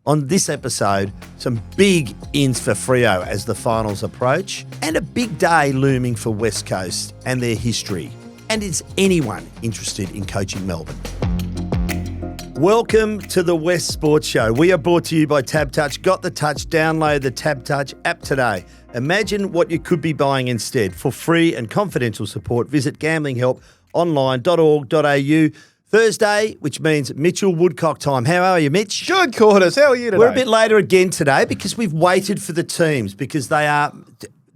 On this episode, some big ins for Freo as the finals approach, and a big day looming for West Coast and their history. And is anyone interested in coaching Melbourne? Welcome to the TheWestSport Show. We are brought to you by TabTouch. Got the touch? Download the TabTouch app today. Imagine what you could be buying instead. For free and confidential support, visit gamblinghelponline.org.au. Thursday, which means Mitchell Woodcock time. How are you, Mitch? Good, Quarters. How are you today? We're a bit later again today because we've waited for the teams because they are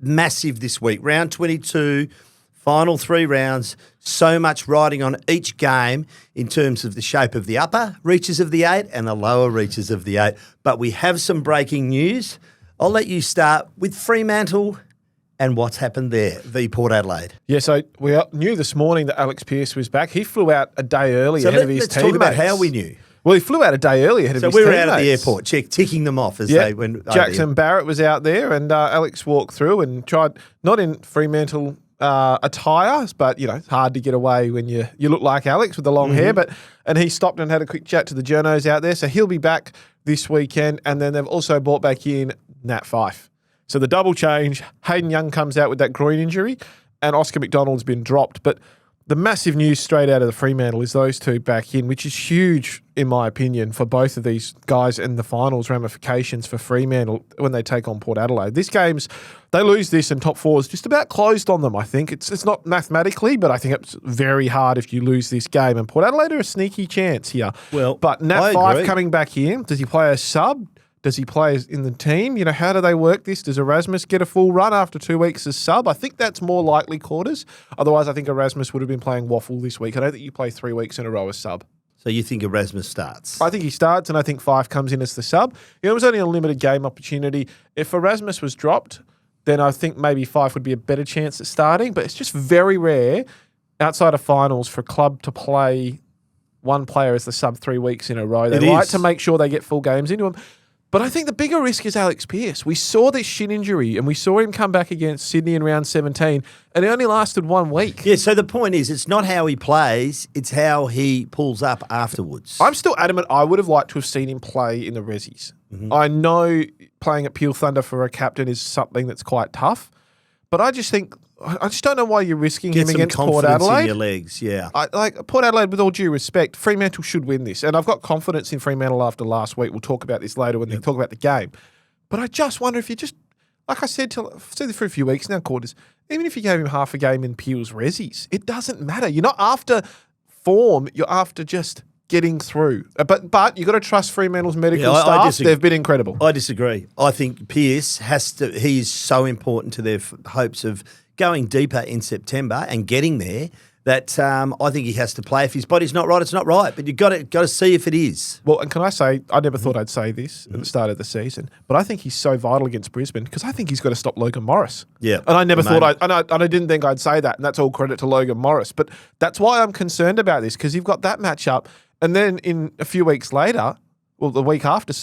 massive this week. Round 22, final 3 rounds, so much riding on each game in terms of the shape of the upper reaches of the 8 and the lower reaches of the 8. But we have some breaking news. I'll let you start with Fremantle and what's happened there, v Port Adelaide. Yeah, so we knew this morning that Alex Pearce was back. He flew out a day early ahead of his teammates. Let's talk about how we knew. Well, he flew out a day early ahead of his teammates. So we were out at the airport, ticking them off as they went over. Jackson Barrett was out there, and Alex walked through and tried, not in Fremantle attire, but, it's hard to get away when you look like Alex with the long hair. And he stopped and had a quick chat to the journos out there. So he'll be back this weekend. And then they've also brought back in Nat Fyfe. So the double change, Hayden Young comes out with that groin injury and Oscar McDonald's been dropped. But the massive news straight out of the Fremantle is those two back in, which is huge, in my opinion, for both of these guys and the finals ramifications for Fremantle when they take on Port Adelaide. This game's, they lose this and top 4 is just about closed on them, I think. It's not mathematically, but I think it's very hard if you lose this game. And Port Adelaide are a sneaky chance here. But Nat Fyfe coming back in, does he play a sub? Does he play in the team? How do they work this? Does Erasmus get a full run after 2 weeks as sub? I think that's more likely, Quarters. Otherwise, I think Erasmus would have been playing waffle this week. I don't think you play 3 weeks in a row as sub. So you think Erasmus starts? I think he starts, and I think Fyfe comes in as the sub. It was only a limited game opportunity. If Erasmus was dropped, then I think maybe Fyfe would be a better chance at starting. But it's just very rare outside of finals for a club to play one player as the sub 3 weeks in a row. They like to make sure they get full games into them. But I think the bigger risk is Alex Pearce. We saw this shin injury and we saw him come back against Sydney in round 17 and it only lasted 1 week. Yeah, so the point is it's not how he plays, it's how he pulls up afterwards. I'm still adamant I would have liked to have seen him play in the Rezzies. I know playing at Peel Thunder for a captain is something that's quite tough, but I just don't know why you're risking him against Port Adelaide. In your legs, yeah. Port Adelaide, with all due respect, Fremantle should win this. And I've got confidence in Fremantle after last week. We'll talk about this later when they talk about the game. But I just wonder if you just, like I said, I've said this for a few weeks now, Quarters, even if you gave him half a game in Peel's Rezzies, it doesn't matter. You're not after form, you're after just getting through. But you've got to trust Fremantle's medical staff. They've been incredible. I disagree. I think Pearce he's so important to their hopes of going deeper in September and getting there that I think he has to play. If his body's not right, it's not right. But you've got to see if it is. Well, and can I say, I never thought I'd say this at the start of the season, but I think he's so vital against Brisbane because I think he's got to stop Logan Morris. Yeah. And I never thought I didn't think I'd say that, and that's all credit to Logan Morris. But that's why I'm concerned about this because you've got that matchup, and then in a few weeks later, well, the week after,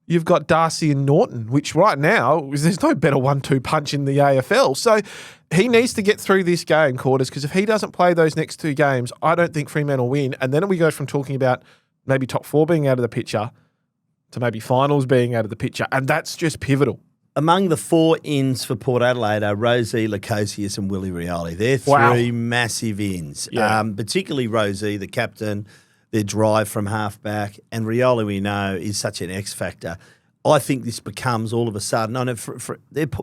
you've got Darcy and Norton, which right now, there's no better 1-2 punch in the AFL. So he needs to get through this game, Quarters, because if he doesn't play those next 2 games, I don't think Fremantle will win. And then we go from talking about maybe top 4 being out of the picture to maybe finals being out of the picture. And that's just pivotal. Among the 4 ins for Port Adelaide are Rosie, Lacosius and Willie Rioli. They're 3 massive ins, particularly Rosie, the captain, their drive from halfback, and Rioli, we know, is such an X factor. I think this becomes all of a sudden, I know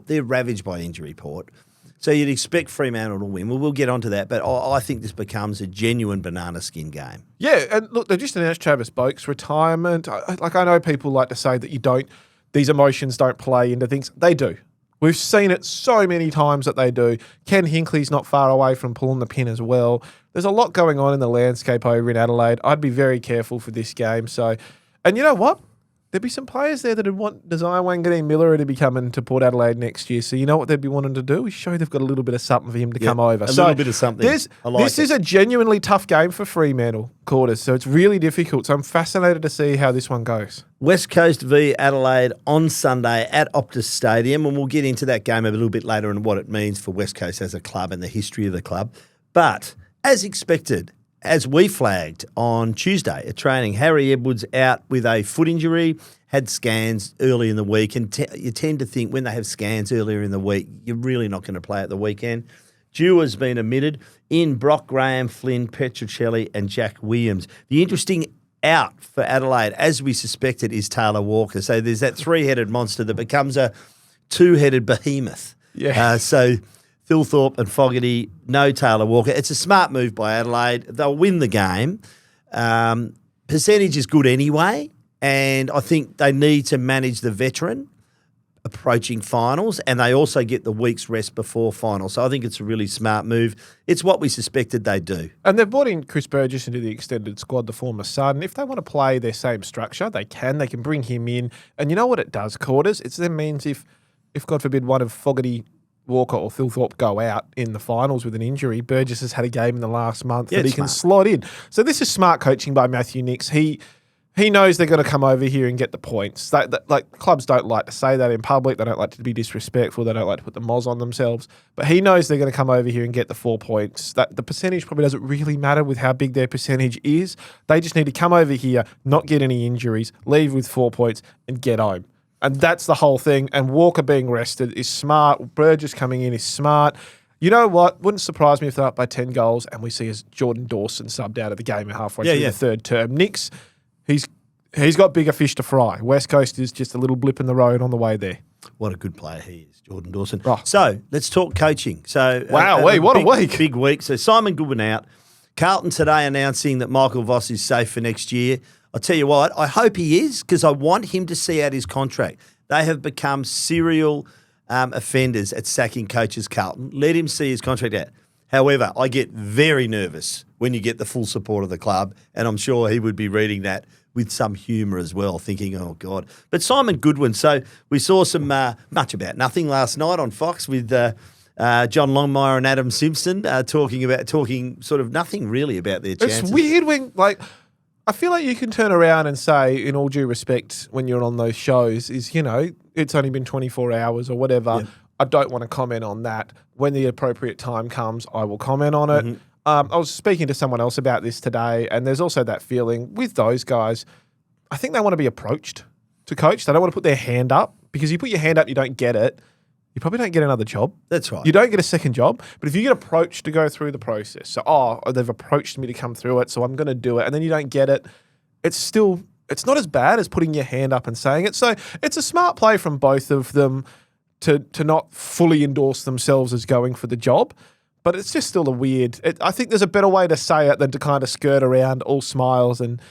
they're ravaged by injury, Port. So you'd expect Fremantle to win. Well, we'll get onto that, but I think this becomes a genuine banana skin game. Yeah, and look, they just announced Travis Boak's retirement. I know people like to say that these emotions don't play into things. They do. We've seen it so many times that they do. Ken Hinckley's not far away from pulling the pin as well. There's a lot going on in the landscape over in Adelaide. I'd be very careful for this game. And you know what? There'd be some players there that would want Desire Wanganeen Miller to be coming to Port Adelaide next year. So you know what they'd be wanting to do? Is show they've got a little bit of something for him to come over. A little bit of something. This is a genuinely tough game for Fremantle, Quarters. So it's really difficult. So I'm fascinated to see how this one goes. West Coast v Adelaide on Sunday at Optus Stadium, and we'll get into that game a little bit later and what it means for West Coast as a club and the history of the club. But as expected, as we flagged on Tuesday at training, Harry Edwards out with a foot injury had scans early in the week, and you tend to think when they have scans earlier in the week, you're really not going to play at the weekend. Dewar's been omitted. In Brock Graham, Flynn, Petruccelli and Jack Williams. The interesting out for Adelaide, as we suspected, is Taylor Walker. So there's that three-headed monster that becomes a two-headed behemoth. Yeah. So Thilthorpe and Fogarty, no Taylor Walker. It's a smart move by Adelaide. They'll win the game. Percentage is good anyway, and I think they need to manage the veteran approaching finals, and they also get the week's rest before finals. So I think it's a really smart move. It's what we suspected they'd do. And they've brought in Chris Burgess into the extended squad, the former son. If they want to play their same structure, they can. They can bring him in. And you know what it does, Quarters? It then means if God forbid, one of Fogarty, Walker or Thilthorpe go out in the finals with an injury, Burgess has had a game in the last month that he can slot in. So this is smart coaching by Matthew Nicks. He knows they're going to come over here and get the points. Like clubs don't like to say that in public. They don't like to be disrespectful. They don't like to put the moz on themselves. But he knows they're going to come over here and get the 4 points. That the percentage probably doesn't really matter with how big their percentage is. They just need to come over here, not get any injuries, leave with 4 points, and get home. And that's the whole thing. And Walker being rested is smart. Burgess coming in is smart. You know what? Wouldn't surprise me if they're up by 10 goals and we see as Jordan Dawson subbed out of the game halfway through the third term. Nicks, he's got bigger fish to fry. West Coast is just a little blip in the road on the way there. What a good player he is, Jordan Dawson. Oh. So let's talk coaching. So wow, what a week. Big week. So Simon Goodwin out. Carlton today announcing that Michael Voss is safe for next year. I'll tell you what, I hope he is because I want him to see out his contract. They have become serial offenders at sacking coaches, Carlton. Let him see his contract out. However, I get very nervous when you get the full support of the club, and I'm sure he would be reading that with some humour as well, thinking, oh, God. But Simon Goodwin, so we saw some much about nothing last night on Fox with John Longmire and Adam Simpson talking sort of nothing really about their chances. It's weird when, I feel like you can turn around and say, in all due respect, when you're on those shows, is, it's only been 24 hours or whatever. Yeah. I don't want to comment on that. When the appropriate time comes, I will comment on it. Mm-hmm. I was speaking to someone else about this today, and there's also that feeling with those guys, I think they want to be approached to coach. They don't want to put their hand up, because you put your hand up, you don't get it. You probably don't get another job. That's right. You don't get a second job. But if you get approached to go through the process, so, they've approached me to come through it, so I'm going to do it, and then you don't get it, it's not as bad as putting your hand up and saying it. So it's a smart play from both of them to not fully endorse themselves as going for the job. But it's just still I think there's a better way to say it than to kind of skirt around all smiles and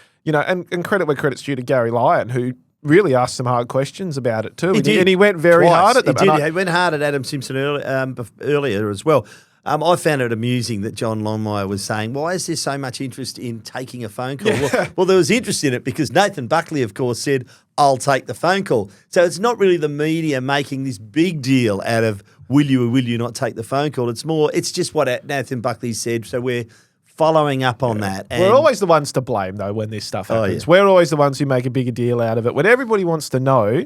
credit where credit's due to Gary Lyon, who really asked some hard questions about it too. And he went very hard at them. He went hard at Adam Simpson earlier as well. I found it amusing that John Longmire was saying, why is there so much interest in taking a phone call? Yeah. Well, there was interest in it because Nathan Buckley, of course, said, I'll take the phone call. So it's not really the media making this big deal out of will you or will you not take the phone call. It's just what Nathan Buckley said. So we're following up on that. And we're always the ones to blame, though, when this stuff happens. Yeah. We're always the ones who make a bigger deal out of it. When everybody wants to know,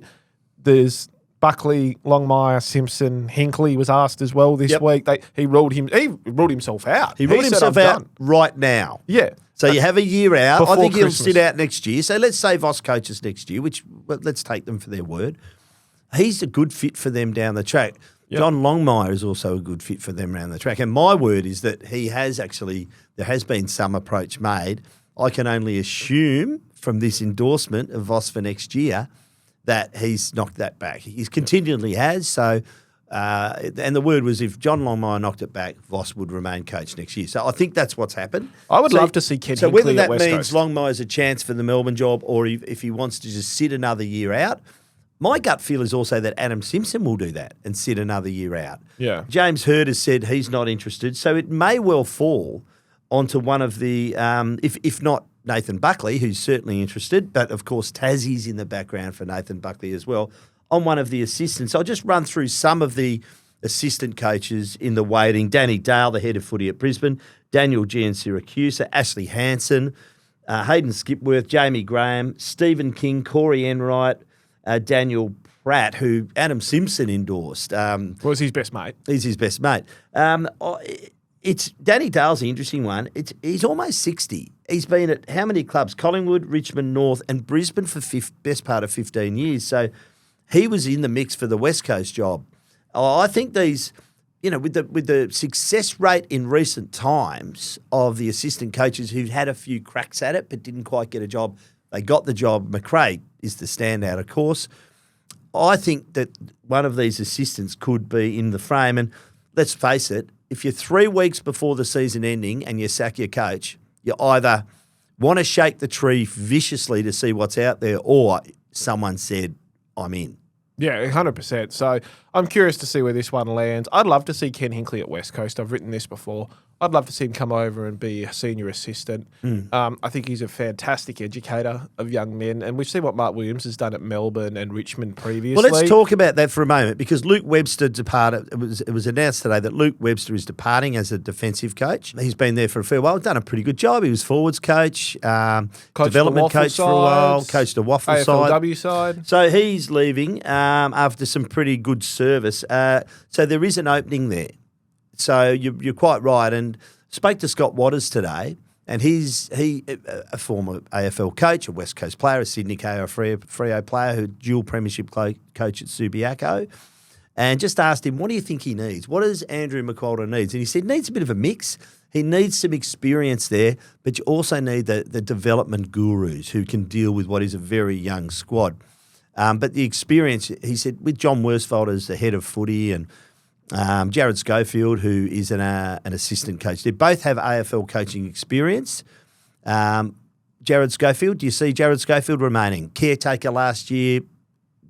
there's Buckley, Longmire, Simpson, Hinkley was asked as well this week. He ruled himself out. He ruled himself out right now. Yeah. So you have a year out. I think Christmas. He'll sit out next year. So let's say Voss coaches next year, let's take them for their word. He's a good fit for them down the track. Yep. John Longmire is also a good fit for them around the track. And my word is that there has been some approach made. I can only assume from this endorsement of Voss for next year that he's knocked that back. He continually has. So, and the word was if John Longmire knocked it back, Voss would remain coach next year. So I think that's what's happened. I would love to see Ken So Hinkley whether that at West means Coast. Longmire's a chance for the Melbourne job or if he wants to just sit another year out, my gut feel is also that Adam Simpson will do that and sit another year out. Yeah. James Hird has said he's not interested. So it may well fall onto one of the, if not Nathan Buckley, who's certainly interested, but of course Tassie's in the background for Nathan Buckley as well, on one of the assistants. I'll just run through some of the assistant coaches in the waiting. Danny Dale, the head of footy at Brisbane, Daniel G in Syracuse, Ashley Hansen, Hayden Skipworth, Jamie Graham, Stephen King, Corey Enright, Daniel Pratt, who Adam Simpson endorsed. Was his best mate. He's his best mate. It's Danny Dale's the interesting one. He's almost 60. He's been at how many clubs? Collingwood, Richmond North, and Brisbane for best part of 15 years. So he was in the mix for the West Coast job. I think these, with the success rate in recent times of the assistant coaches who've had a few cracks at it but didn't quite get a job, they got the job. McRae is the standout, of course. I think that one of these assistants could be in the frame. And let's face it, if you're 3 weeks before the season ending and you sack your coach, you either want to shake the tree viciously to see what's out there or someone said, I'm in. Yeah, 100%. So I'm curious to see where this one lands. I'd love to see Ken Hinkley at West Coast. I've written this before. I'd love to see him come over and be a senior assistant. I think he's a fantastic educator of young men, and we've seen what Mark Williams has done at Melbourne and Richmond previously. Well, let's talk about that for a moment because Luke Webster departed. It was announced today that Luke Webster is departing as a defensive coach. He's been there for a fair while, done a pretty good job. He was forwards coach, development coach for a while, coached a waffle AFLW side. So he's leaving after some pretty good service. So there is an opening there. So you're quite right. And spoke to Scott Waters today, and he's a former AFL coach, a West Coast player, a Sydney KO Freo player, who dual premiership coach at Subiaco, and just asked him, what do you think he needs? What does Andrew McQualter needs? And he said, needs a bit of a mix. He needs some experience there, but you also need the development gurus who can deal with what is a very young squad. But the experience, he said, with John Worsfold as the head of footy and Jared Schofield, who is an assistant coach. They both have AFL coaching experience. Jared Schofield, do you see Jared Schofield remaining? Caretaker last year,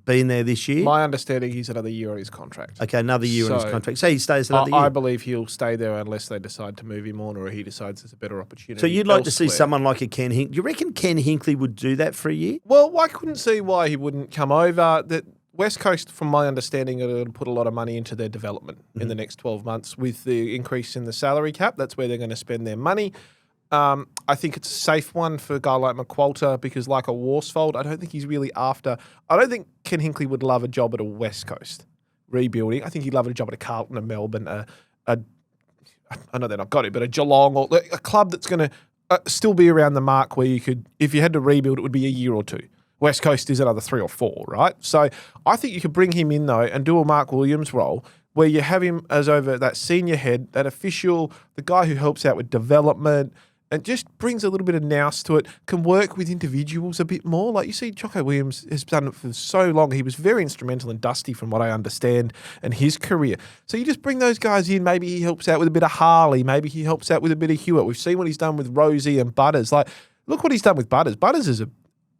been there this year? My understanding, he's another year on his contract. Okay, another year on his contract. So he stays another year? I believe he'll stay there unless they decide to move him on or he decides there's a better opportunity. So you'd like to see someone like a Ken Hinkley. Do you reckon Ken Hinkley would do that for a year? Well, I couldn't see why he wouldn't come over. That West Coast, from my understanding, are going to put a lot of money into their development in the next 12 months with the increase in the salary cap. That's where they're going to spend their money. I think it's a safe one for a guy like McQualter because, like a Worsfold, I don't think he's really after. I don't think Ken Hinkley would love a job at a West Coast rebuilding. I think he'd love a job at a Carlton, a Melbourne, I know they're not got it, but a Geelong or a club that's going to still be around the mark where you could, if you had to rebuild, it would be a year or two. West Coast is another 3 or 4, right? So I think you could bring him in, though, and do a Mark Williams role where you have him as over that senior head, that official, the guy who helps out with development and just brings a little bit of nous to it, can work with individuals a bit more. Like you see, Jocko Williams has done it for so long. He was very instrumental and Dusty from what I understand in his career. So you just bring those guys in. Maybe he helps out with a bit of Harley. Maybe he helps out with a bit of Hewitt. We've seen what he's done with Rosie and Butters. Like, look what he's done with Butters. Butters is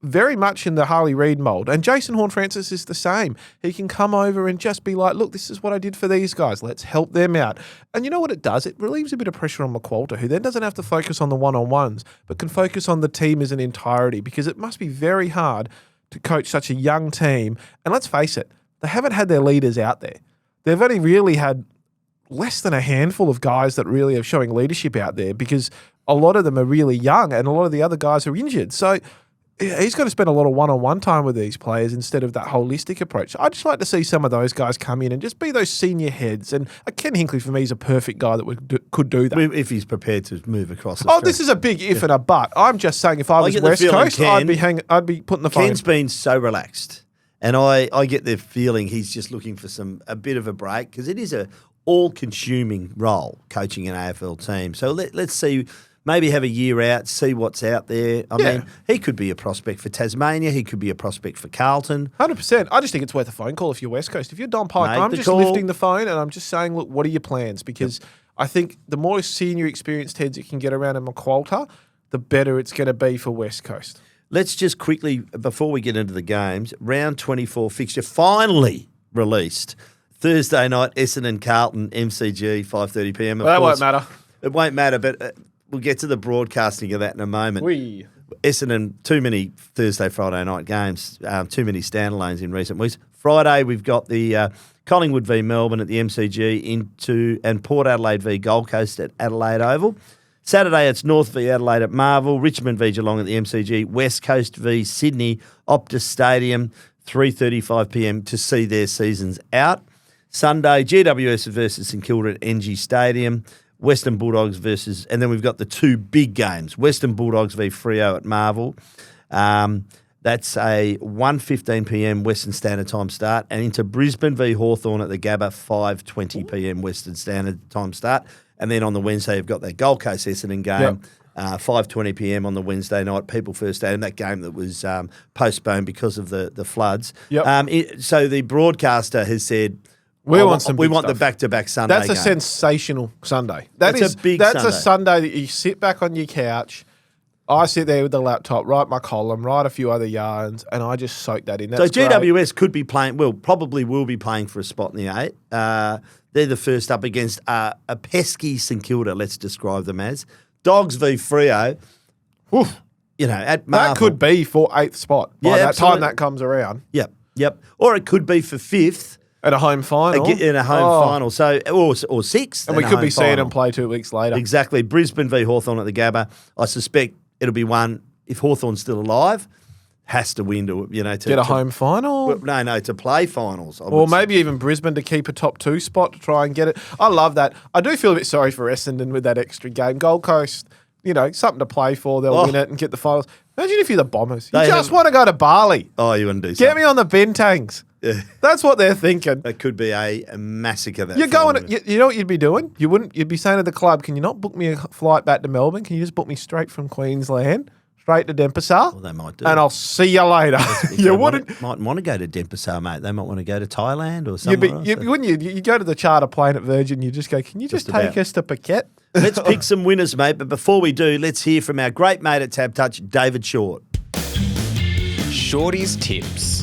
very much in the Harley Reid mould. And Jason Horne-Francis is the same. He can come over and just be like, look, this is what I did for these guys. Let's help them out. And you know what it does? It relieves a bit of pressure on McQualter, who then doesn't have to focus on the one-on-ones, but can focus on the team as an entirety, because it must be very hard to coach such a young team. And let's face it, they haven't had their leaders out there. They've only really had less than a handful of guys that really are showing leadership out there, because a lot of them are really young and a lot of the other guys are injured. So he's got to spend a lot of one-on-one time with these players instead of that holistic approach. I'd just like to see some of those guys come in and just be those senior heads. And Ken Hinkley, for me, is a perfect guy that could do that. If he's prepared to move across the street. This is a big if and a but. I'm just saying if I was West Coast, I'd be putting the phone. Ken's been so relaxed. And I get the feeling he's just looking for a bit of a break, because it is a all-consuming role, coaching an AFL team. So let's see. Maybe have a year out, see what's out there. I mean, he could be a prospect for Tasmania. He could be a prospect for Carlton. 100%. I just think it's worth a phone call if you're West Coast. If you're Don Pike, I'm just lifting the phone and I'm just saying, look, what are your plans? Because I think the more senior experienced heads you can get around in McQualter, the better it's going to be for West Coast. Let's just quickly, before we get into the games, round 24 fixture finally released. Thursday night, Essendon Carlton, MCG, 5:30 p.m. That won't matter. It won't matter, but we'll get to the broadcasting of that in a moment. Essendon, too many Thursday, Friday night games, too many standalones in recent weeks. Friday, we've got the Collingwood v Melbourne at the MCG and Port Adelaide v Gold Coast at Adelaide Oval. Saturday, it's North v Adelaide at Marvel, Richmond v Geelong at the MCG, West Coast v Sydney, Optus Stadium, 3:35 p.m. to see their seasons out. Sunday, GWS versus St Kilda at NG Stadium. Western Bulldogs versus, and then we've got the two big games, Western Bulldogs v Freo at Marvel. That's a 1:15 p.m. Western Standard Time start, and into Brisbane v Hawthorn at the Gabba, 5:20 p.m. Western Standard Time start. And then on the Wednesday, you've got that Gold Coast Essendon game, 5:20 p.m. on the Wednesday night, People First Stadium, that game that was postponed because of the floods. So the broadcaster has said, we want the back-to-back Sunday That's a game. Sensational Sunday. That's a big That's Sunday. a Sunday that you sit back on your couch. I sit there with the laptop, write my column, write a few other yarns, and I just soak that in. That's so GWS could be playing, probably will be playing for a spot in the 8. They're the first up against a pesky St Kilda, let's describe them as. Dogs v Freo. Oof. At Marvel. That could be for 8th spot by that absolutely. time that comes around. Yep. Or it could be for 5th. At a home final. In a home final. So or 6th. And we could be seeing them play 2 weeks later. Exactly. Brisbane v Hawthorn at the Gabba. I suspect it'll be one, if Hawthorn's still alive, has to win to get a home final. No, to play finals. Or maybe even Brisbane to keep a top 2 spot to try and get it. I love that. I do feel a bit sorry for Essendon with that extra game. Gold Coast, something to play for. They'll win it and get the finals. Imagine if you're the Bombers. You just want to go to Bali. Oh, you want to do something. Get me on the Bentangs. Yeah. That's what they're thinking. It could be a massacre. You're going. You know what you'd be doing? You'd be saying to the club, "Can you not book me a flight back to Melbourne? Can you just book me straight from Queensland, straight to Denpasar? Well, they might do. And I'll see you later." You might want to go to Denpasar, mate. They might want to go to Thailand or something. Wouldn't you? You go to the charter plane at Virgin. You just go. Can you just take us to Phuket? Let's pick some winners, mate. But before we do, let's hear from our great mate at Tab Touch, David Short. Shorty's tips.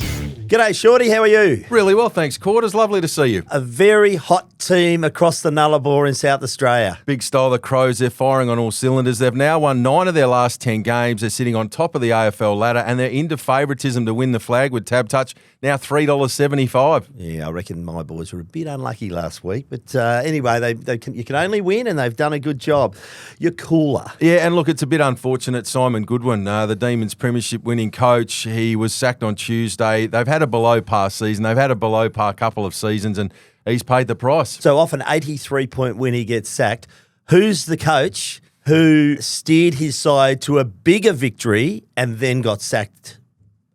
G'day, Shorty. How are you? Really well, thanks, Quarters. Lovely to see you. A very hot team across the Nullarbor in South Australia. Big style, the Crows. They're firing on all cylinders. They've now won 9 of their last 10 games. They're sitting on top of the AFL ladder, and they're into favouritism to win the flag with Tab Touch, now $3.75. Yeah, I reckon my boys were a bit unlucky last week. But anyway, you can only win, and they've done a good job. You're cooler. Yeah, and look, it's a bit unfortunate. Simon Goodwin, the Demons premiership winning coach, he was sacked on Tuesday. They've had a below-par season. They've had a below-par couple of seasons, and he's paid the price. So off an 83-point win, he gets sacked. Who's the coach who steered his side to a bigger victory and then got sacked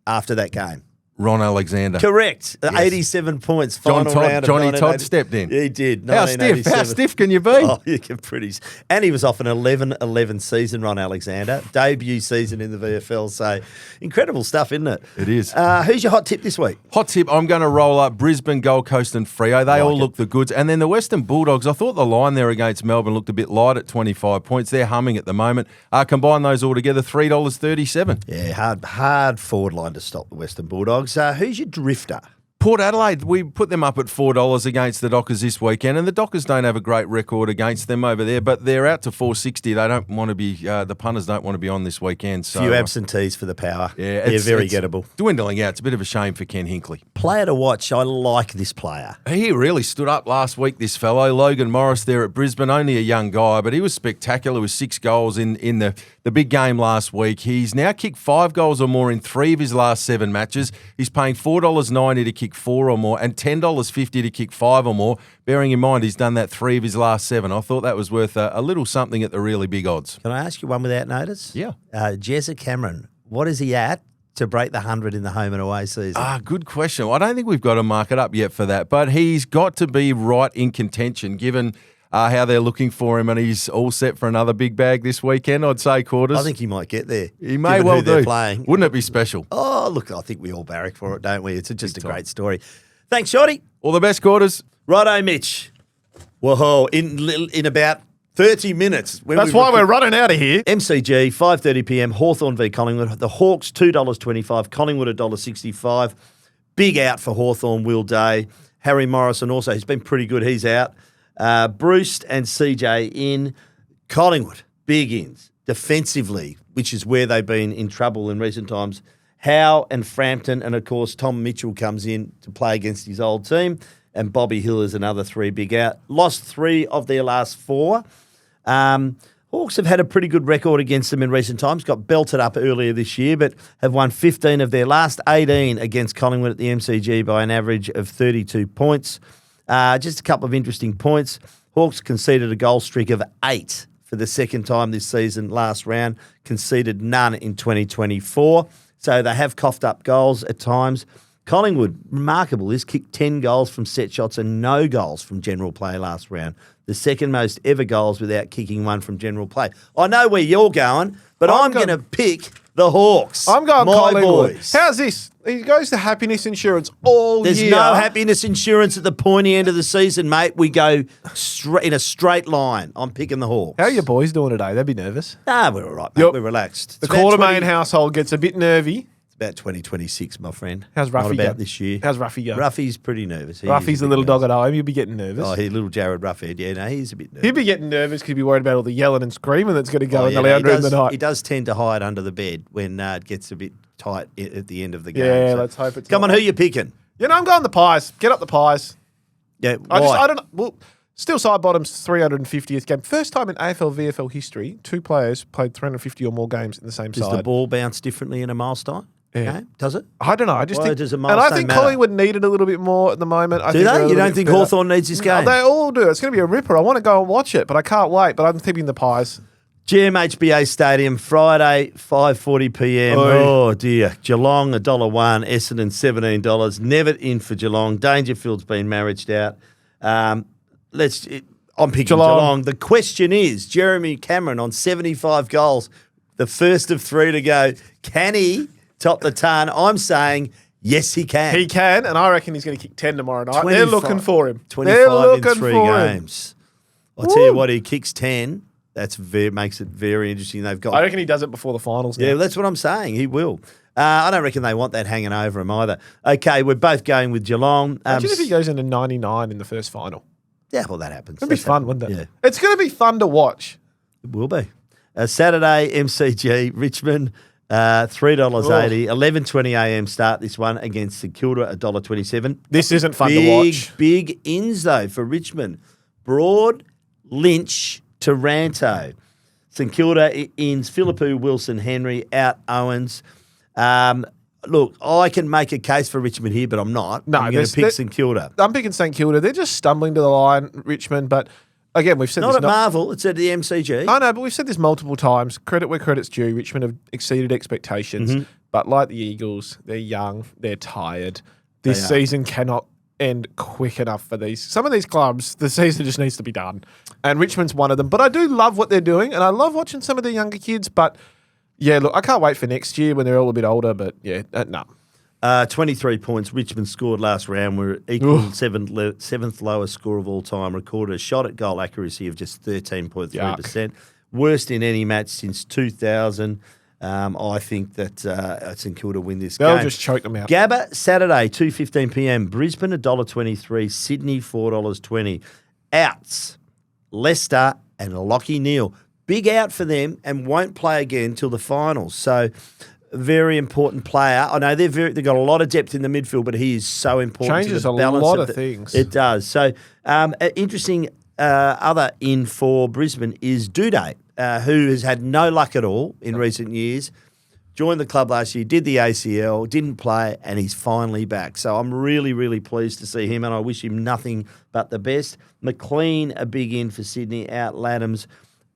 after that game? Ron Alexander. Correct. Yes. 87 points. Final round of Johnny Todd stepped in. He did. How stiff can you be? Oh, you can and he was off an 11-11 season, Ron Alexander. Debut season in the VFL. So incredible stuff, isn't it? It is. Who's your hot tip this week? Hot tip, I'm going to roll up Brisbane, Gold Coast and Freo. They all look the goods. And then the Western Bulldogs, I thought the line there against Melbourne looked a bit light at 25 points. They're humming at the moment. Combine those all together, $3.37. Yeah, hard forward line to stop the Western Bulldogs. Who's your drifter? Port Adelaide, we put them up at $4 against the Dockers this weekend, and the Dockers don't have a great record against them over there, but they're out to $4.60. They don't want to be, the punters don't want to be on this weekend. So, few absentees for the Power. Yeah, they're very gettable. Dwindling out. It's a bit of a shame for Ken Hinkley. Player to watch. I like this player. He really stood up last week, this fellow. Logan Morris there at Brisbane, only a young guy, but he was spectacular with 6 goals in the big game last week. He's now kicked 5 goals or more in 3 of his last 7 matches. He's paying $4.90 to kick 4 or more and $10.50 to kick 5 or more. Bearing in mind he's done that 3 of his last 7. I thought that was worth a little something at the really big odds. Can I ask you one without notice? Yeah. Jezza Cameron, what is he at to break the 100 in the home and away season? Good question. I don't think we've got to mark it up yet for that, but he's got to be right in contention given how they're looking for him, and he's all set for another big bag this weekend, I'd say, Quarters. I think he might get there. He may well do. Playing. Wouldn't it be special? Oh, look, I think we all barrack for it, don't we? It's just a great story. Thanks, Shorty. All the best, Quarters. Righto, Mitch. Whoa, in about 30 minutes. That's why we're running out of here. MCG, 5:30 p.m, Hawthorn v Collingwood. The Hawks, $2.25. Collingwood, $1.65. Big out for Hawthorn, Will Day. Harry Morrison also, he's been pretty good. He's out. Bruce and CJ in. Collingwood, big ins. Defensively, which is where they've been in trouble in recent times. Howe and Frampton, and of course Tom Mitchell comes in to play against his old team, and Bobby Hill is another 3 big out. Lost 3 of their last 4. Hawks have had a pretty good record against them in recent times. Got belted up earlier this year, but have won 15 of their last 18 against Collingwood at the MCG by an average of 32 points. Just a couple of interesting points. Hawks conceded a goal streak of 8 for the second time this season. Last round, conceded none in 2024. So they have coughed up goals at times. Collingwood, remarkable, is kicked 10 goals from set shots and no goals from general play last round. The second most ever goals without kicking one from general play. I know where you're going, but I'm going to pick the Hawks. I'm going my Collingwood. boys. How's this? He goes to happiness insurance all There's year. no happiness insurance at the pointy end of the season, mate. We go in a straight line. I'm picking the Hawks. How are your boys doing today? They'd be nervous. Nah, we're all right, mate. We're relaxed. The Quartermain household gets a bit nervy. It's about 2026, my friend. How's Ruffy Not about going? this year. How's Ruffy going? Ruffy's pretty nervous. Ruffy's the little dog at home. You'll be getting nervous. Oh, little Jared Ruffhead. Yeah, no, he's a bit nervous. He'd be getting nervous because he'd be worried about all the yelling and screaming that's going to go in the lounge room tonight. He does tend to hide under the bed when it gets a bit tight at the end of the game. Yeah, so. let's hope it's Come not. on, who you picking? You know, I'm going the Pies. Get up the Pies. Yeah, I don't know. Well, still side bottom's 350th game. First time in AFL VFL history, 2 players played 350 or more games in the same Does side. the ball bounce differently in a milestone? Yeah. Okay, does it? I don't know. I just Why think, does a and I milestone think matter? Collingwood needed a little bit more at the moment. Do they? You don't think Hawthorn needs this game? They all do. It's going to be a ripper. I want to go and watch it, but I can't wait. But I'm tipping the Pies. GMHBA Stadium, Friday, 5:40 p.m. Oi. Oh, dear. Geelong, $1.01. Essendon, $17. Nevitt in for Geelong. Dangerfield's been marriaged out. I'm picking Geelong. The question is, Jeremy Cameron on 75 goals, the first of 3 to go. Can he top the ton? I'm saying, yes, he can. He can, and I reckon he's going to kick 10 tomorrow night. 25 They're looking for him. 25 in 3 him. games. I'll tell you what, he kicks 10. Makes it very interesting. They've got. I reckon he does it before the finals now. Yeah, that's what I'm saying. He will. I don't reckon they want that hanging over him either. Okay, we're both going with Geelong. Imagine if he goes into 99 in the first final. Yeah, well, that happens. It'd be fun, wouldn't it? Yeah. It's going to be fun to watch. It will be. Saturday, MCG, Richmond, $3.80, 11:20 a.m. start this one against St Kilda, $1.27. This isn't fun to watch. Big ins, though, for Richmond. Broad, Lynch, Taranto. St Kilda ins, Philippou, Wilson, Henry, out Owens. Look, I can make a case for Richmond here, but I'm not. No, I'm going to pick St Kilda. I'm picking St Kilda. They're just stumbling to the line, Richmond, but again, we've said Not this. at Marvel, it's at the MCG. I know, but we've said this multiple times. Credit where credit's due. Richmond have exceeded expectations, Mm-hmm. but like the Eagles, they're young, they're tired. This season cannot end quick enough for these. Some of these clubs, the season just needs to be done, and Richmond's one of them. But I do love what they're doing, and I love watching some of the younger kids. But yeah, look, I can't wait for next year when they're all a bit older. But yeah, no. 23 points Richmond scored last round. We're equal seventh lowest score of all time. Recorded a shot at goal accuracy of just 13.3%. Worst in any match since 2000. I think that St Kilda win this game. They'll just choke them out. Gabba, Saturday, 2:15 p.m. Brisbane, $1.23. Sydney, $4.20. Outs, Leicester and Lachie Neale. Big out for them and won't play again till the finals. So, very important player. I know they've got a lot of depth in the midfield, but he is so important. Changes to the a balance lot of things. It does. So, interesting other in for Brisbane is Duday, who has had no luck at all in recent years. Joined the club last year, did the ACL, didn't play, and he's finally back. So I'm really, really pleased to see him, and I wish him nothing but the best. McLean, a big in for Sydney, out Laddams.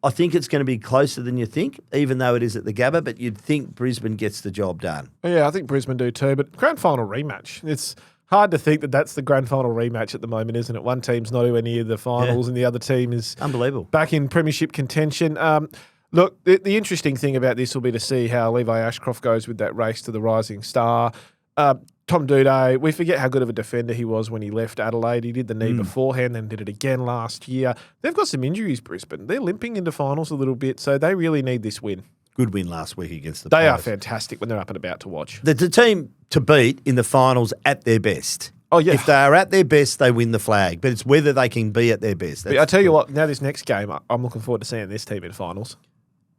I think it's going to be closer than you think, even though it is at the Gabba, but you'd think Brisbane gets the job done. Yeah, I think Brisbane do too, but grand final rematch. It's hard to think that that's the grand final rematch at the moment, isn't it? One team's not anywhere near the finals and the other team is unbelievable back in premiership contention. Look, the interesting thing about this will be to see how Levi Ashcroft goes with that race to the rising star. Tom Duday, we forget how good of a defender he was when he left Adelaide. He did the knee beforehand, then did it again last year. They've got some injuries, Brisbane. They're limping into finals a little bit, so they really need this win. Good win last week against the They Pies. are fantastic when they're up and about to watch. The team to beat in the finals at their best. Oh, yeah. If they are at their best, they win the flag. But it's whether they can be at their best. I tell you what, now this next game, I'm looking forward to seeing this team in finals.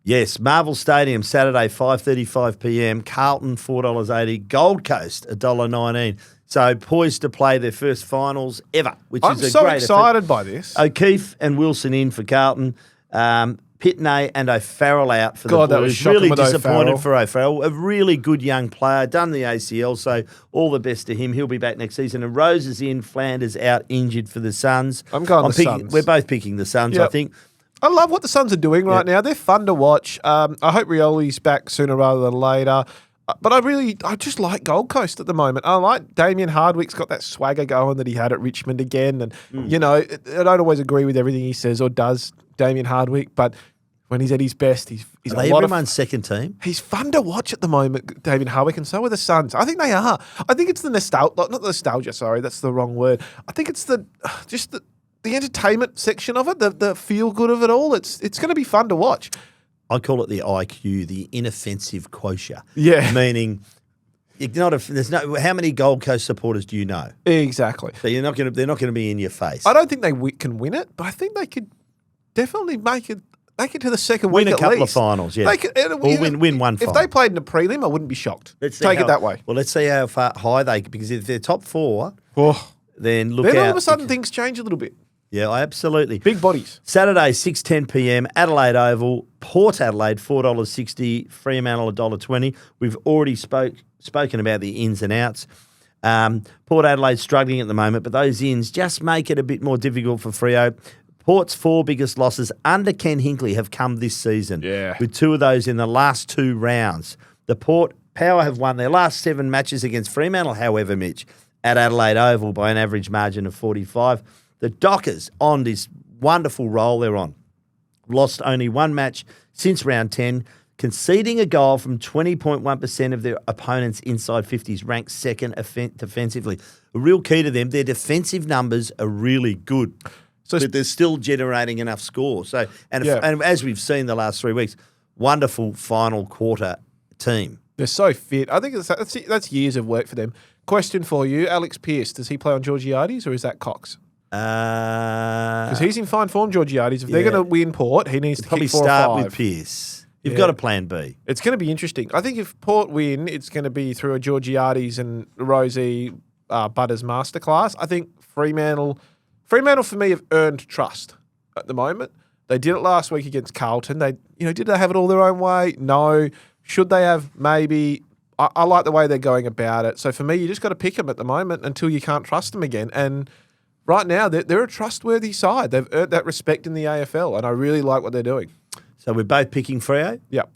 Yes, Marvel Stadium, Saturday, 5:35 p.m. Carlton, $4.80. Gold Coast, $1.19. So poised to play their first finals ever, which I'm is a so great excited by this. O'Keefe and Wilson in for Carlton. Pitney and O'Farrell out for God, the that was Blues. shocking Really with disappointed O'Farrell. for O'Farrell. A really good young player, done the ACL, so all the best to him. He'll be back next season. And Rose is in, Flanders out injured for the Suns. I'm going the Suns. We're both picking the Suns, Yep. I think. I love what the Suns are doing right now. They're fun to watch. I hope Rioli's back sooner rather than later. But I just like Gold Coast at the moment. I like Damien Hardwick's got that swagger going that he had at Richmond again. And, I don't always agree with everything he says or does, Damien Hardwick, but when he's at his best, he's Are they everyone's second team? He's fun to watch at the moment, Damien Hardwick, and so are the Suns. I think they are. I think it's the nostalgia, sorry, that's the wrong word. I think it's the entertainment section of it, the feel good of it all. It's going to be fun to watch. I call it the IQ, the inoffensive quotient. Yeah. Meaning, how many Gold Coast supporters do you know? Exactly. So they're not going to be in your face. I don't think they can win it, but I think they could definitely make it to the second week Win a at couple least. of finals, yeah. They could, Or win one final. If they played in a prelim, I wouldn't be shocked. Take it that way. Well, let's see how high because if they're top four, then look out. Then all of a sudden things change a little bit. Yeah, absolutely. Big bodies. Saturday, 6:10 p.m, Adelaide Oval, Port Adelaide, $4.60, Fremantle, $1.20. We've already spoken about the ins and outs. Port Adelaide's struggling at the moment, but those ins just make it a bit more difficult for Freo. Port's 4 biggest losses under Ken Hinkley have come this season, with 2 of those in the last 2 rounds. The Port Power have won their last 7 matches against Fremantle, however, Mitch, at Adelaide Oval by an average margin of 45. The Dockers on this wonderful roll they're on. Lost only 1 match since round 10, conceding a goal from 20.1% of their opponents inside 50s, ranked second defensively. A real key to them, their defensive numbers are really good. But they're still generating enough score. So, and as we've seen the last 3 weeks, wonderful final quarter team. They're so fit. I think that's years of work for them. Question for you, Alex Pearce, does he play on Georgiades or is that Cox? Because he's in fine form, Georgiades. If they're going to win Port, he needs to probably kick 4 or 5. start with Pearce. You've got a plan B. It's going to be interesting. I think if Port win, it's going to be through a Georgiades and Rosie Butters masterclass. I think Fremantle for me have earned trust at the moment. They did it last week against Carlton. Did they have it all their own way? No. Should they have? Maybe. I like the way they're going about it. So for me, you just got to pick them at the moment until you can't trust them again. And right now, they're a trustworthy side. They've earned that respect in the AFL, and I really like what they're doing. So we're both picking Freo? Yep.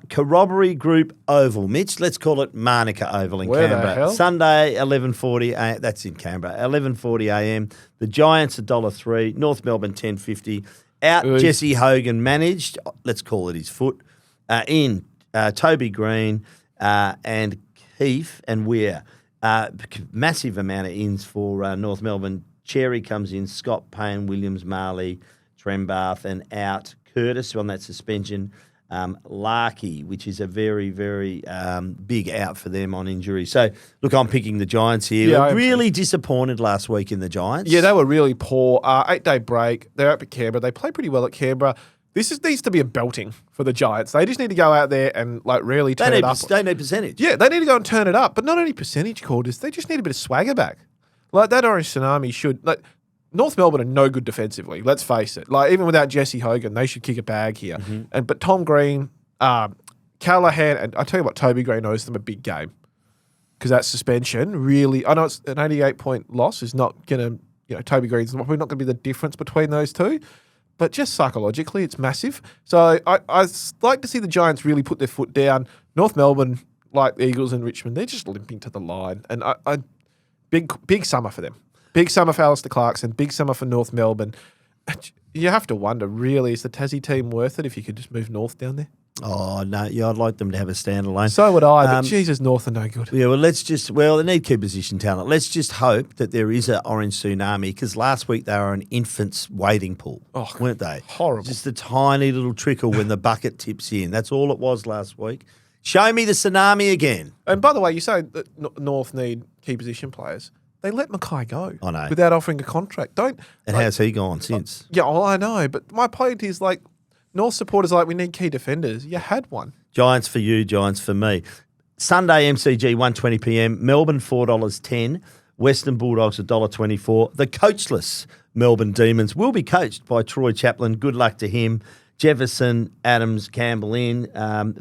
Corroboree Group Oval. Mitch, let's call it Manuka Oval in Where the Canberra. hell? Sunday, 11:40. That's in Canberra. 11:40 a.m. The Giants $1.03. North Melbourne $10.50. Out Jesse Hogan managed. Let's call it his foot. In Toby Green and Keefe and Weir. Massive amount of ins for North Melbourne. Cherry comes in. Scott Payne, Williams, Marley, Trembath, and out Curtis on that suspension. Larkey, which is a very, very big out for them on injury. So, look, I'm picking the Giants here. Yeah, really disappointed last week in the Giants. Yeah, they were really poor. 8-day break. They're up at Canberra. They play pretty well at Canberra. This needs to be a belting for the Giants. They just need to go out there and really turn it up. They need percentage. Yeah, they need to go and turn it up. But not only percentage, Corders, they just need a bit of swagger back. Like that Orange Tsunami should. North Melbourne are no good defensively. Let's face it. Even without Jesse Hogan, they should kick a bag here. Mm-hmm. But Tom Green, Callahan, and I tell you what, Toby Green owes them a big game because that suspension really. I know it's an 88-point loss is not going to. Toby Green's probably not going to be the difference between those two. But just psychologically, it's massive. So I like to see the Giants really put their foot down. North Melbourne, like the Eagles and Richmond, they're just limping to the line. And big summer for them. Big summer for Alistair Clarkson. Big summer for North Melbourne. You have to wonder, really, is the Tassie team worth it if you could just move North down there? Oh, no. Yeah, I'd like them to have a standalone. So would I, but Jesus, North are no good. Yeah, well, they need key position talent. Let's just hope that there is an orange tsunami because last week they were an infant's wading pool, weren't they? Horrible. Just a tiny little trickle when the bucket tips in. That's all it was last week. Show me the tsunami again. And by the way, you say that North need key position players. They let Mackay go without offering a contract. And how's he gone since? I know. But my point is North supporters we need key defenders. You had one. Giants for you, Giants for me. Sunday MCG, 1:20 p.m. Melbourne $4.10. Western Bulldogs $1.24. The coachless Melbourne Demons will be coached by Troy Chaplin. Good luck to him. Jefferson, Adams, Campbell in.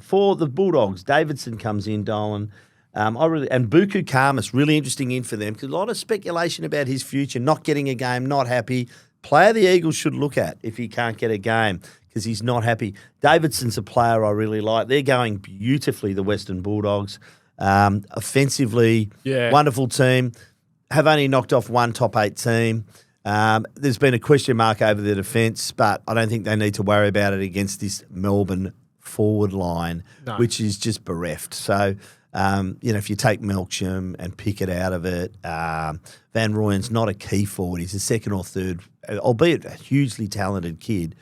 For the Bulldogs, Davidson comes in, Dolan. And Buku Karmas, really interesting in for them because a lot of speculation about his future, not getting a game, not happy. Player the Eagles should look at if he can't get a game because he's not happy. Davidson's a player I really like. They're going beautifully, the Western Bulldogs. Offensively, wonderful team. Have only knocked off one top 8 team. There's been a question mark over their defence, but I don't think they need to worry about it against this Melbourne forward line, which is just bereft. So, if you take Melksham and Pickett out of it, Van Rooyen's not a key forward. He's a second or third, albeit a hugely talented kid.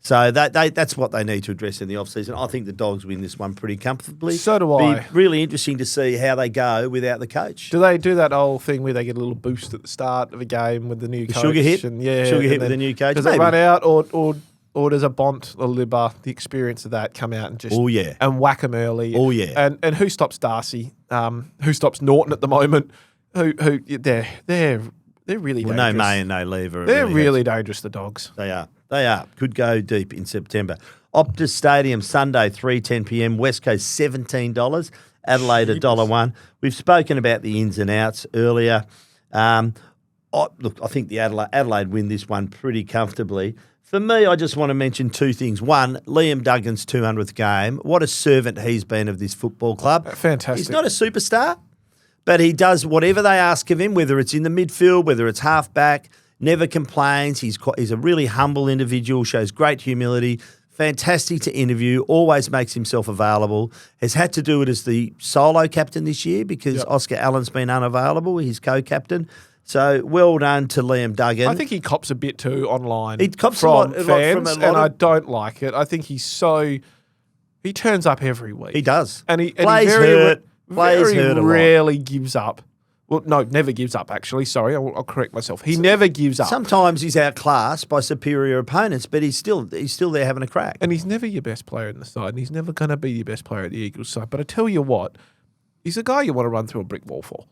So that's what they need to address in the off-season. I think the Dogs win this one pretty comfortably. So do I. Be really interesting to see how they go without the coach. Do they do that whole thing where they get a little boost at the start of a game with the new coach? Sugar hit? And, sugar hit with the new coach? Does it run out or does a Bont or Libba, the experience of that, come out and just and whack them early? Oh, yeah. And who stops Darcy? Who stops Norton at the moment? They're really dangerous. No May and no Lever. They're really dangerous, the Dogs. They are. Could go deep in September. Optus Stadium, Sunday, 3:10 p.m. West Coast, $17. Adelaide, $1.01. We've spoken about the ins and outs earlier. I think the Adelaide win this one pretty comfortably. For me, I just want to mention two things. One, Liam Duggan's 200th game. What a servant he's been of this football club. Fantastic. He's not a superstar, but he does whatever they ask of him, whether it's in the midfield, whether it's half-back, never complains. He's a really humble individual, shows great humility, fantastic to interview, always makes himself available. Has had to do it as the solo captain this year because Oscar Allen's been unavailable, his co-captain. So well done to Liam Duggan. I think he cops a bit too online. He cops from a fans, lot and I don't like it. I think he turns up every week. He does. And he plays very hurt a lot. rarely gives up. Well, no, never gives up, actually. Sorry, I'll correct myself. He never gives up. Sometimes he's outclassed by superior opponents, but he's still there having a crack. And he's never your best player in the side, and he's never going to be your best player at the Eagles side. But I tell you what, he's a guy you want to run through a brick wall for.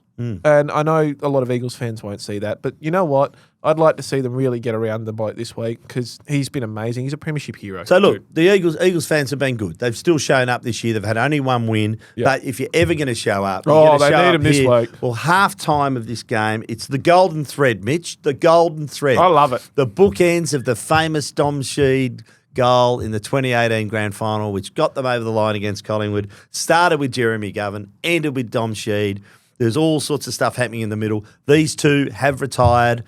And I know a lot of Eagles fans won't see that, but you know what? I'd like to see them really get around the bloke this week because he's been amazing. He's a premiership hero. So look, the Eagles fans have been good. They've still shown up this year. They've had only one win. Yep. But if you're ever going to show up, they need him this week. Well, half time of this game, it's the golden thread, Mitch. The golden thread. I love it. The bookends of the famous Dom Sheed goal in the 2018 grand final, which got them over the line against Collingwood. Started with Jeremy Govan, ended with Dom Sheed. There's all sorts of stuff happening in the middle. These two have retired.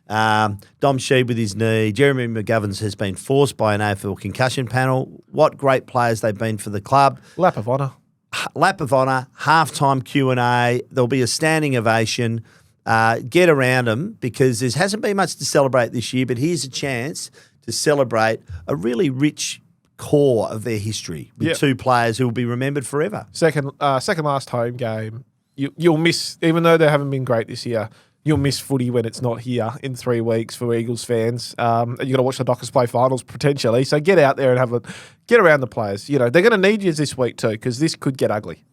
Dom Sheed with his knee. Jeremy McGovern has been forced by an AFL concussion panel. What great players they've been for the club. Lap of honour. Halftime Q&A. There'll be a standing ovation. Get around them because there hasn't been much to celebrate this year, but here's a chance to celebrate a really rich core of their history with two players who will be remembered forever. Second last home game. You'll miss, even though they haven't been great this year, you'll miss footy when it's not here in 3 weeks for Eagles fans. And you've got to watch the Dockers play finals potentially. So get out there and get around the players. You know, they're going to need you this week too because this could get ugly.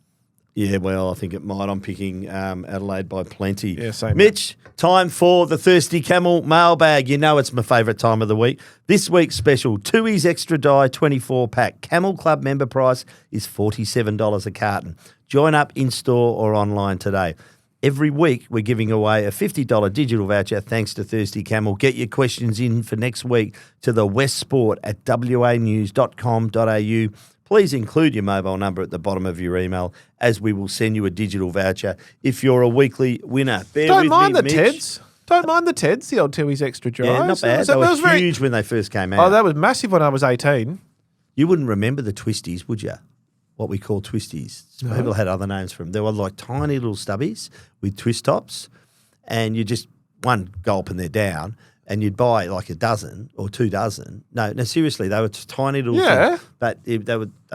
Yeah, well, I think it might. I'm picking Adelaide by plenty. Yeah, same. Mitch, time for the Thirsty Camel mailbag. You know it's my favourite time of the week. This week's special, Tooheys Extra Die 24-pack. Camel Club member price is $47 a carton. Join up in-store or online today. Every week, we're giving away a $50 digital voucher thanks to Thirsty Camel. Get your questions in for next week to TheWestSport at wanews.com.au. Please include your mobile number at the bottom of your email as we will send you a digital voucher if you're a weekly winner. Don't mind the Teds. Don't mind the Teds, the old Tooheys Extra Dry. Yeah, not bad. They were huge when they first came out. Oh, that was massive when I was 18. You wouldn't remember the Twisties, would you? What we call twisties. No. People had other names for them. They were like tiny little stubbies with twist tops, and you just one gulp and they're down, and you'd buy like a dozen or 2 dozen. No, seriously, they were tiny little things, but they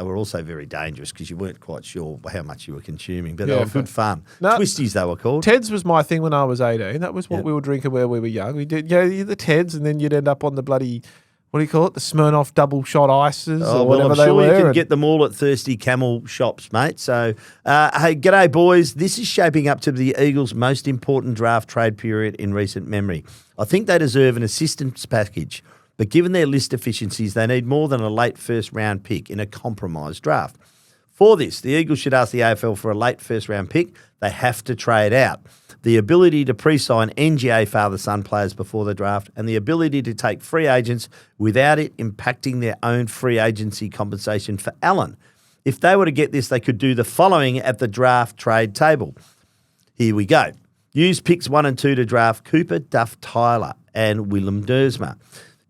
were also very dangerous because you weren't quite sure how much you were consuming, but they were good fun. No, twisties they were called. Teds was my thing when I was 18. That was what we were drinking where we were young. We did, the Teds, and then you'd end up on the bloody... What do you call it? The Smirnoff double shot ices or whatever they were. You can get them all at Thirsty Camel shops, mate. So, hey, g'day, boys. This is shaping up to be the Eagles' most important draft trade period in recent memory. I think they deserve an assistance package. But given their list deficiencies, they need more than a late first-round pick in a compromised draft. For this, the Eagles should ask the AFL for a late first-round pick. They have to trade out. The ability to pre-sign NGA father-son players before the draft, and the ability to take free agents without it impacting their own free agency compensation for Allen. If they were to get this, they could do the following at the draft trade table. Here we go. Use picks 1 and 2 to draft Cooper, Duff, Tyler, and Willem Dersma.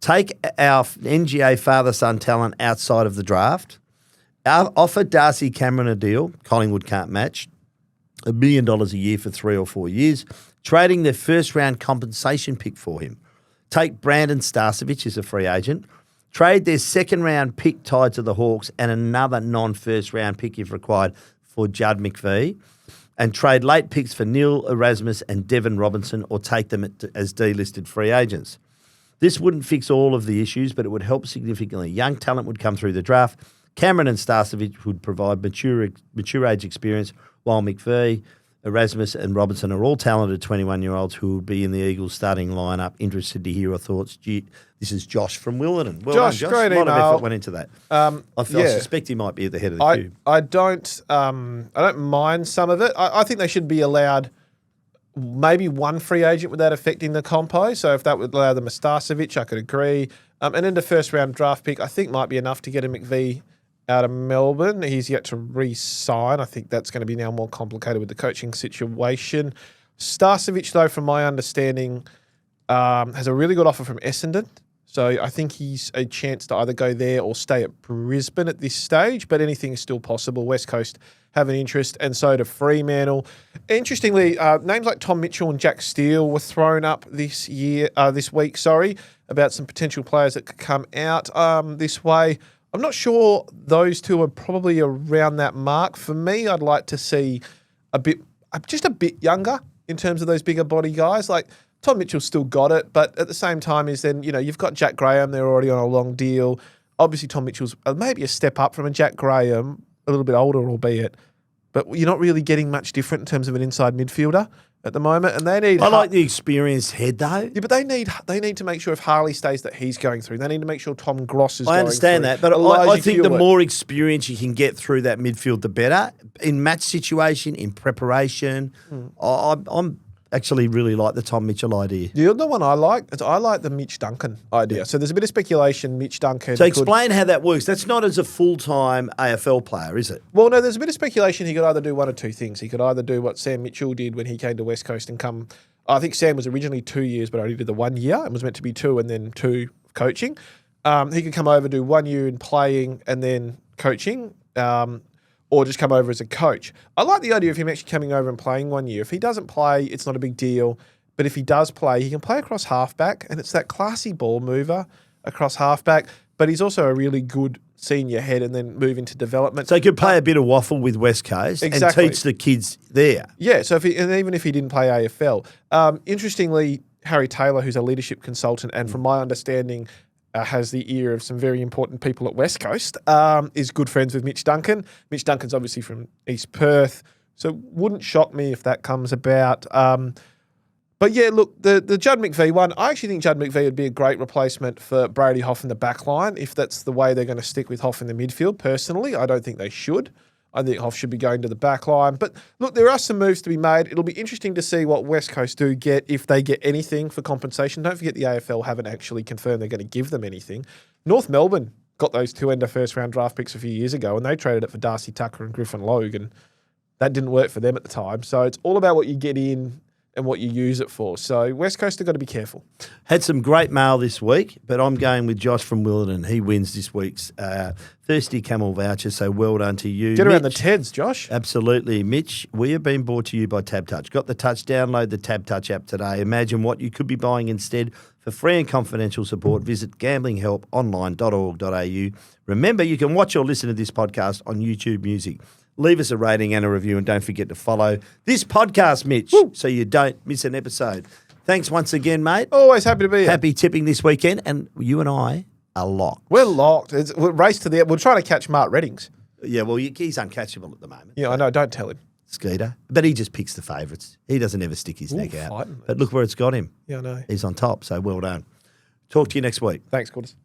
Take our NGA father-son talent outside of the draft. Offer Darcy Cameron a deal Collingwood can't match. $1 million a year for 3 or 4 years. Trading their first-round compensation pick for him. Take Brandon Starcevich as a free agent. Trade their second-round pick tied to the Hawks and another non-first-round pick if required for Judd McVie. And trade late picks for Neil Erasmus and Devon Robinson, or take them as delisted free agents. This wouldn't fix all of the issues, but it would help significantly. Young talent would come through the draft. Cameron and Starcevich would provide mature age experience, while McVie, Erasmus and Robinson are all talented 21-year-olds who would be in the Eagles starting lineup. Interested to hear your thoughts. This is Josh from Willerton. Well Josh, done, great a lot email. of effort went into that. I suspect he might be at the head of the queue. I don't mind some of it. I think they should be allowed maybe one free agent without affecting the compo. So if that would allow them a Starcevich, I could agree. And then the first-round draft pick, I think might be enough to get a McVie out of Melbourne. He's yet to re-sign. I think that's going to be now more complicated with the coaching situation. Starcevich, though, from my understanding, has a really good offer from Essendon. So I think he's a chance to either go there or stay at Brisbane at this stage, but anything is still possible. West Coast have an interest, and so do Fremantle. Interestingly, names like Tom Mitchell and Jack Steele were thrown up this week, about some potential players that could come out this way. I'm not sure those two are probably around that mark. For me, I'd like to see just a bit younger in terms of those bigger body guys. Like Tom Mitchell's still got it, but at the same time you've got Jack Graham. They're already on a long deal. Obviously, Tom Mitchell's maybe a step up from a Jack Graham, a little bit older, albeit, but you're not really getting much different in terms of an inside midfielder at the moment, and they need. I like the experienced head though. Yeah, but they need to make sure if Harley stays that he's going through. They need to make sure Tom Gross is. I understand going that, through. but I think the more experience you can get through that midfield, the better. In match situation, in preparation, I'm actually really like the Tom Mitchell idea. The other one I like the Mitch Duncan idea. So there's a bit of speculation. Mitch Duncan. So explain how that works. That's not as a full-time AFL player, is it? Well, no. There's a bit of speculation. He could either do one or two things. He could either do what Sam Mitchell did when he came to West Coast and come. I think Sam was originally 2 years, but only did the 1 year and was meant to be 2 and then 2 coaching. He could come over, do 1 year in playing and then coaching. Or just come over as a coach. I like the idea of him actually coming over and playing 1 year. If he doesn't play, it's not a big deal. But if he does play, he can play across halfback, and it's that classy ball mover across halfback. But he's also a really good senior head and then move into development. So he could play a bit of waffle with West Coast and teach the kids there. Yeah, so even if he didn't play AFL. Interestingly, Harry Taylor, who's a leadership consultant, and from my understanding, has the ear of some very important people at West Coast, is good friends with Mitch Duncan. Mitch Duncan's obviously from East Perth, so wouldn't shock me if that comes about. But yeah, look, the Judd McVie one, I actually think Judd McVie would be a great replacement for Brady Hoff in the back line, if that's the way they're going to stick with Hoff in the midfield. Personally, I don't think they should. I think Hoff should be going to the back line. But look, there are some moves to be made. It'll be interesting to see what West Coast do get, if they get anything for compensation. Don't forget the AFL haven't actually confirmed they're going to give them anything. North Melbourne got those 2 end of first-round draft picks a few years ago, and they traded it for Darcy Tucker and Griffin Logan. That didn't work for them at the time. So it's all about what you get in and what you use it for. So West Coast have got to be careful. Had some great mail this week, but I'm going with Josh from Willerton. He wins this week's Thirsty Camel voucher, so well done to you. Get around the TEDs, Josh. Absolutely. Mitch, we have been brought to you by Tab Touch. Got the touch? Download the Tab Touch app today. Imagine what you could be buying instead. For free and confidential support, visit gamblinghelponline.org.au. Remember, you can watch or listen to this podcast on YouTube Music. Leave us a rating and a review, and don't forget to follow this podcast, Mitch, so you don't miss an episode. Thanks once again, mate. Always happy to be here. Happy tipping this weekend, and you and I are locked. We're locked. We'll race to the end. We're trying to catch Mark Reddings. Yeah, well, he's uncatchable at the moment. Yeah, I know. Don't tell him. Skeeter. But he just picks the favourites. He doesn't ever stick his neck out. Fighting. But look where it's got him. Yeah, I know. He's on top, so well done. Talk to you next week. Thanks, Quarters.